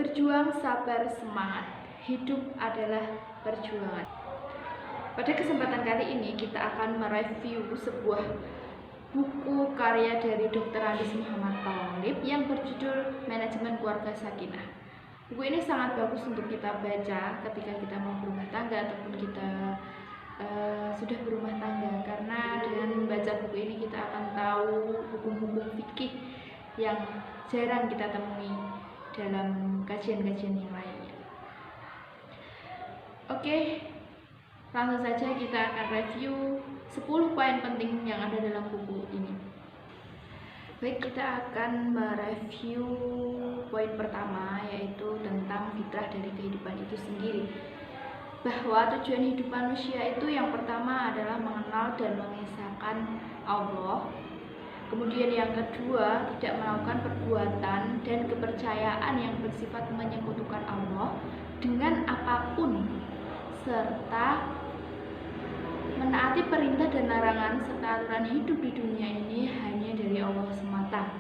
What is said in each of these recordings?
Berjuang, sabar, semangat. Hidup adalah perjuangan. Pada kesempatan kali ini kita akan mereview sebuah buku karya dari Dr. Andis Muhammad Thalib yang berjudul Manajemen Keluarga Sakinah. Buku ini sangat bagus untuk kita baca ketika kita mau berumah tangga ataupun kita sudah berumah tangga, karena dengan membaca buku ini kita akan tahu hukum-hukum fikih yang jarang kita temui dalam kajian-kajian yang lainnya. Oke, langsung saja kita akan review 10 poin penting yang ada dalam buku ini. Baik, kita akan mereview poin pertama, yaitu tentang fitrah dari kehidupan itu sendiri. Bahwa tujuan hidup manusia itu yang pertama adalah mengenal dan mengesahkan Allah. Kemudian yang kedua, tidak melakukan perbuatan dan kepercayaan yang bersifat menyekutukan Allah dengan apapun, serta menaati perintah dan larangan serta aturan hidup di dunia ini hanya dari Allah semata,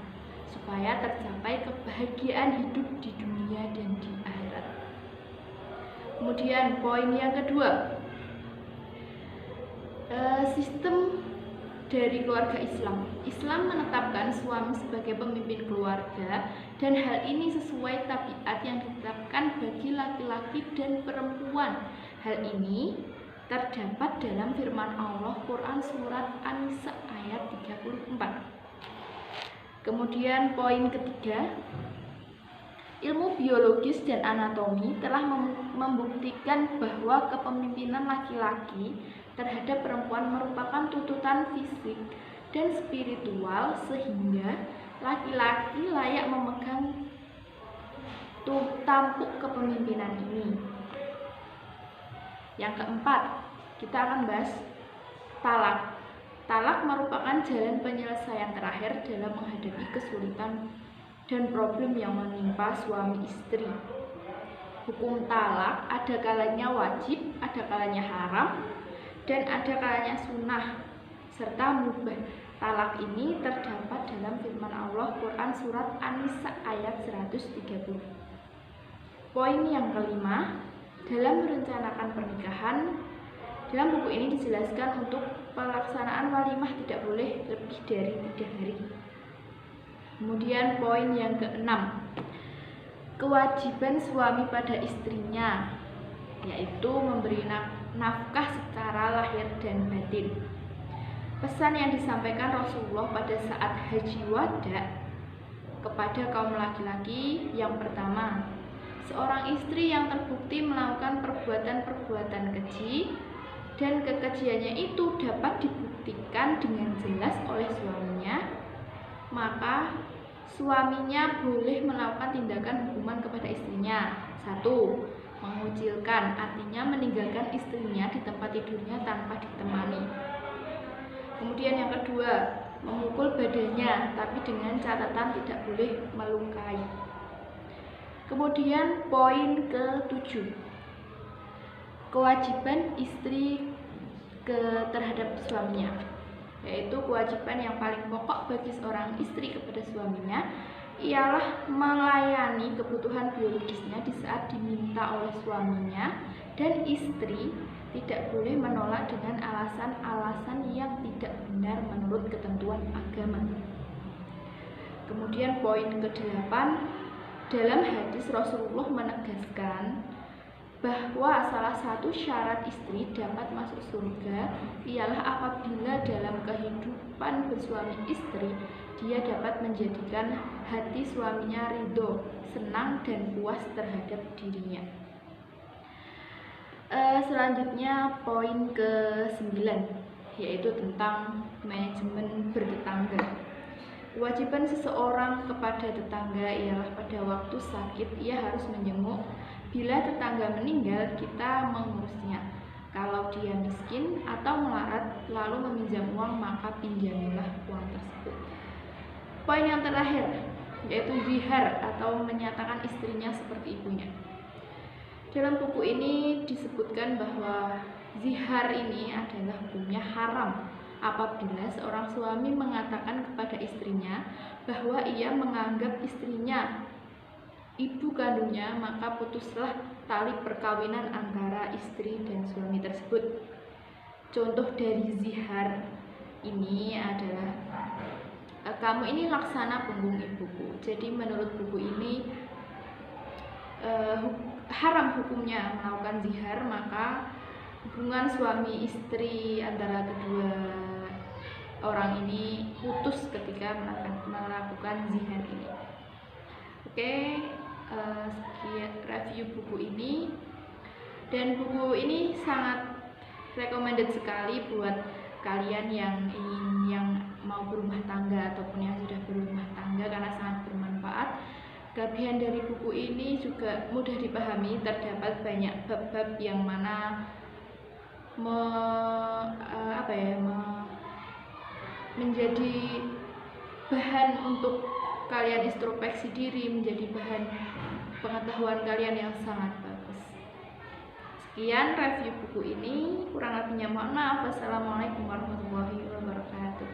supaya tercapai kebahagiaan hidup di dunia dan di akhirat. Kemudian poin yang kedua, sistem dari keluarga Islam. Islam menetapkan suami sebagai pemimpin keluarga, dan hal ini sesuai tabiat yang ditetapkan bagi laki-laki dan perempuan. Hal ini terdapat dalam firman Allah Quran surat An-Nisa ayat 34. Kemudian poin ketiga, ilmu biologis dan anatomi telah membuktikan bahwa kepemimpinan laki-laki terhadap perempuan merupakan tuntutan fisik dan spiritual, sehingga laki-laki layak memegang tampuk kepemimpinan ini. Yang keempat, kita akan bahas talak. Talak merupakan jalan penyelesaian terakhir dalam menghadapi kesulitan dan problem yang menimpa suami istri. Hukum talak ada kalanya wajib, ada kalanya haram, dan ada kalanya sunnah serta mubah. Talak ini terdapat dalam firman Allah Quran surat An-Nisa ayat 130. Poin yang kelima, dalam merencanakan pernikahan, dalam buku ini dijelaskan untuk pelaksanaan walimah tidak boleh lebih dari 3 hari. Kemudian poin yang keenam, kewajiban suami pada istrinya, yaitu memberi nafkah secara lahir dan batin. Pesan yang disampaikan Rasulullah pada saat haji wada kepada kaum laki-laki, yang pertama, seorang istri yang terbukti melakukan perbuatan-perbuatan keji dan kekejiannya itu dapat dibuktikan dengan jelas oleh suaminya, maka suaminya boleh melakukan tindakan hukuman kepada istrinya. 1. Mengucilkan, artinya meninggalkan istrinya di tempat tidurnya tanpa ditemani. Kemudian yang kedua, memukul badannya, tapi dengan catatan tidak boleh melukai. Kemudian poin ke-7, kewajiban istri terhadap suaminya, yaitu kewajiban yang paling pokok bagi seorang istri kepada suaminya ialah melayani kebutuhan biologisnya di saat diminta oleh suaminya, dan istri tidak boleh menolak dengan alasan-alasan yang tidak benar menurut ketentuan agama. Kemudian poin ke-8, dalam hadis Rasulullah menegaskan bahwa salah satu syarat istri dapat masuk surga ialah apabila dalam kehidupan bersuami istri dia dapat menjadikan hati suaminya ridho, senang, dan puas terhadap dirinya. Selanjutnya poin ke-9, yaitu tentang manajemen bertetangga. Kewajiban seseorang kepada tetangga ialah pada waktu sakit ia harus menjenguk. Bila tetangga meninggal, kita mengurusnya. Kalau dia miskin atau melarat lalu meminjam uang, maka pinjamilah uang tersebut. Poin yang terakhir, yaitu zihar atau menyatakan istrinya seperti ibunya. Dalam buku ini disebutkan bahwa zihar ini adalah hukumnya haram apabila seorang suami mengatakan kepada istrinya bahwa ia menganggap istrinya ibu kandungnya, maka putuslah tali perkawinan antara istri dan suami tersebut. Contoh dari zihar ini adalah kamu ini laksana punggung ibuku. Jadi menurut buku ini haram hukumnya melakukan zihar, maka hubungan suami istri antara kedua orang ini putus ketika melakukan zihar ini. Oke, sekian review buku ini, dan buku ini sangat recommended sekali buat kalian yang mau berumah tangga ataupun yang sudah berumah tangga, karena sangat bermanfaat. Kelebihan dari buku ini juga mudah dipahami, terdapat banyak bab-bab yang mana menjadi bahan untuk kalian introspeksi diri, menjadi bahan pengetahuan kalian yang sangat bagus. Sekian review buku ini, kurang lebihnya mohon maaf. Wassalamualaikum warahmatullahi wabarakatuh.